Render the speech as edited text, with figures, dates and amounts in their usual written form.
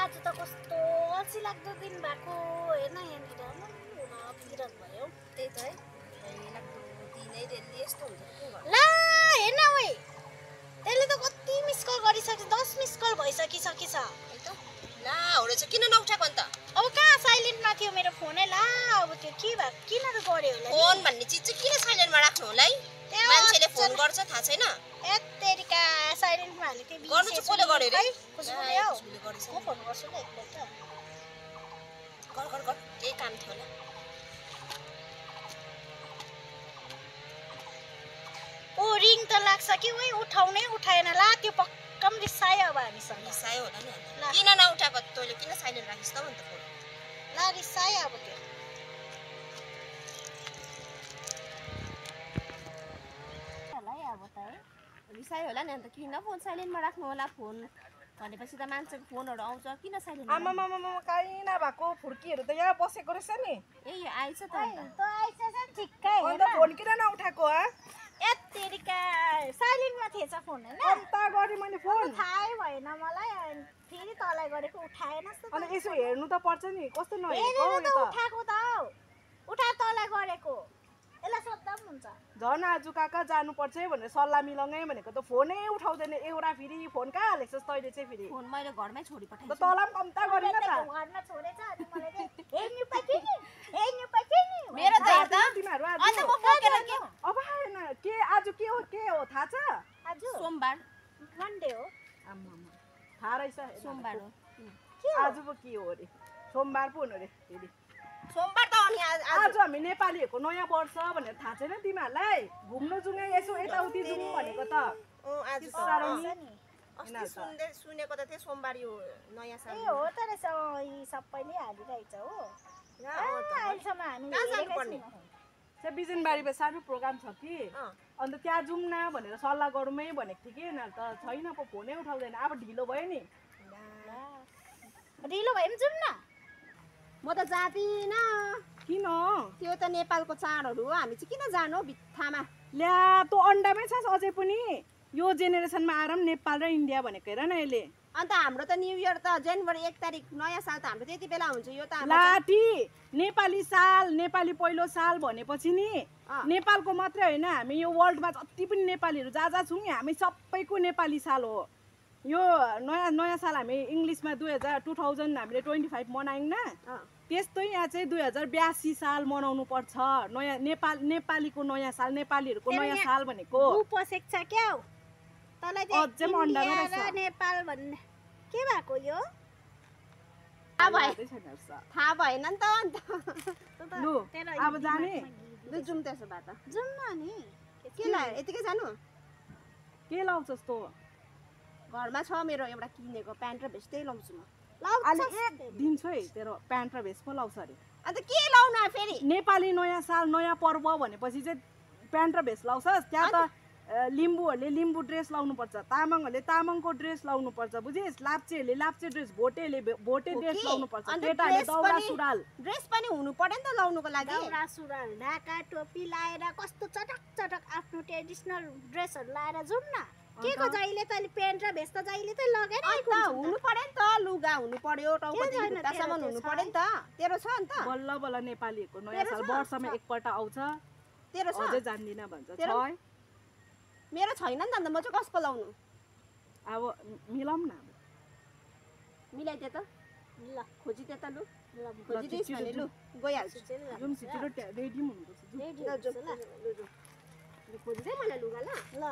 आज त कस्तो अल्छी लाग्दो दिन भएको हेर्न यहाँनिर बिराम भयो त्यही त है लाग्दो दिनै डेली यस्तो हुन्छ के गर्नु ला हेर्न ओइ त्यसले त कति मिस कल गरिसक्यो 10 मिस कल भइसकिसकेछ है त ला होरे चाहिँ किन नउठाको अन्त अब कहाँ साइलेन्टमा थियो मेरो फोनै ला अब त्यो के भयो किन त गर्यो होला फोन भन्ने चिज चाहिँ किन साइलेन्टमा राख्नु होला है मान्छेले फोन गर्छ थाहा छैन एत्तेरिका साइलेन्टमा हाले त्यो गर्नु चाहिँ कसले गर्यो रे खुसबुले हो खुसबुले गरेछ म फोन गर्छु ल एकपल्ट कर केही काम थियो होला ओ रिङ त लाग्छ कि ओइ उठाउनै उठाएन ला त्यो पक्कम रिसायो अब हामीसँग रिसायो होला नि किन नउठाको तैँले किन साइलेन्ट राखिस् त भन्त फोन ला रिसायो अब त्यो रिसायो होला नि अन्त किन फोन साइलेन्टमा राख्नु होला फोन भनेपछि त मान्छेको फोनहरू आउँछ किन साइलेन्ट आमामामा काहीँ नभएको फुर्कीहरू त यहाँ बसेको रहेछ नि ए यो आइछ त त आइछ ठिक्कै अन्त फोन किन नउठाएको एत्तेरिका साइलेन्टमा थिएछ फोन हैन अन्त गरे मैले फोन थाहै भएन मलाई फेरि तँलाई गरेको उठाएनस् त अनि यसो हेर्नु त पर्छ नि कस्तो नहेरेको हेरेर यो त त उठाएको त उठा तँलाई गरेको यसलाई सोध्दा पनि हुन्छ झन् आज काका जानुपर्छ है भनेर सल्लाह मिलाउँ भनेको त फोनै उठाउँदैन एउटा फेरि फोन कहाँ हालेको छस् तैँले चाहिँ फेरि फोन मैले घरमै छोडी पठाएँ त तँलाई पनि कम्ता गरेन त घरमा छोडेछ अनि मलाई हेर्नु पाइछ नि मेरो त हेर्दा तिमीहरू आज अन्त म बोकेर के अब आएन के आज के हो थाहा छ आज सोमबार मन्डे हो आमामा थाहा रहेछ सोमबार हो आज पो के हो अरे सोमबार पो हुनु अरे फेरि सोमबार त अनि आज हामी नेपालीहरूको नयाँ वर्ष भनेर थाहा छैन तिमीहरूलाई घुम्नु जाउँ यसो यताउति जाउँ भनेको त आज त साह्रो नि अस्ति सुनेको त थियो सोमबार यो नयाँ साल ए हो त रहेछ यी सबैले हालिरहेछ हो अहिलेसम्म हामी त्यो बिजनबारीमा सानो प्रोग्राम छ कि अन्त त्यहाँ जाउँ न भनेर सल्लाह गरौँ भनेको थिएँ कि यिनीहरू त छैन पो फोनै उठाउँदैन अब ढिलो भयो नि ढिलो भयो पनि जाउँ न म त जाँदिनँ किन त्यो त नेपालको चाडहरू हो हामी चाहिँ किन जानु भित्तामा ल्या तँ अन्डामै छस् अझै पनि यो जेनेरेसनमा आएर पनि नेपाल र इन्डिया भनेको हेर न यसले अन्त हाम्रो त न्यू इयर त जनवरी 1 तारिक नयाँ साल त हाम्रो त्यति बेला हुन्छ यो त लाठी नेपाली साल नेपाली पहिलो साल भनेपछि नि नेपालको मात्रै होइन हामी यो वर्ल्डमा जति पनि नेपालीहरू जहाँ छौँ नि हामी सबैको नेपाली साल हो यो नयाँ साल हामी इङ्ग्लिसमा 2000 हामीले 25 मनायौँ न त्यस्तै यहाँ चाहिँ 2082 साल मनाउनु पर्छ नयाँ नेपालीको नयाँ साल नेपालीहरूको नयाँ साल भनेको पसेको छ क्या तँलाई अझै पनि अन्डा चाहिँ नेपाल भन्ने के भएको यो थाहा भएन नि त अन्त लु अब जाने लु जाउँ त्यसो भए त जाउँ न नि के लाग्यो यतिकै जानु के लाउँछस् तँ घरमा छ मेरो एउटा किनेको प्यान्ट र भेस्ट त्यही लाउँछु म अहिले एक दिन्छु है तेरो प्यान्ट र भेस्ट पो लाउँछ अरे अन्त के लाउनु फेरि नेपाली नयाँ साल नयाँ पर्व भनेपछि चाहिँ प्यान्ट र भेस्ट लाउँछस् त्यहाँ त लिम्बूहरूले लिम्बू ड्रेस लाउनुपर्छ तामाङहरूले तामाङको ड्रेस लाउनुपर्छ बुझिस् लाप्चेहरूले लाप्चे ड्रेस भोटेहरूले भोटे ड्रेस लाउनुपर्छ केटाहरूले दौरा सुरुवाल ड्रेस पनि हुनु पर्यो नि त लाउनुको लागि दौरा सुरुवाल ढाका टोपी लाएर कस्तो चटक चटक आफ्नो ट्रेडिसनल ड्रेसहरू लाएर जाउँ न के को जहिले त प्यान्ट र भेस्ट त जहिले त लगेर हुनु पर्यो नि त लुगा हुनु पर्यो टाउकोदेखि खुट्टासम्म हुनु पर्यो नि त तेरो छ नि त बल्ल बल्ल नेपालीहरूको नयाँ साल वर्षमा एकपल्ट आउँछ तेरो छ अझै जान्दिन भन्छ छ मेरो छैन नि त अन्त म चाहिँ कसको लाउनु अब मिलाउँ न मिलाइदे त ल खोजिदे त लु खोजिदिस् भने लु गइहाल्छु जुम छिटो रेडी पनि हुनुपर्छ खोजिदे मलाई लुगा ल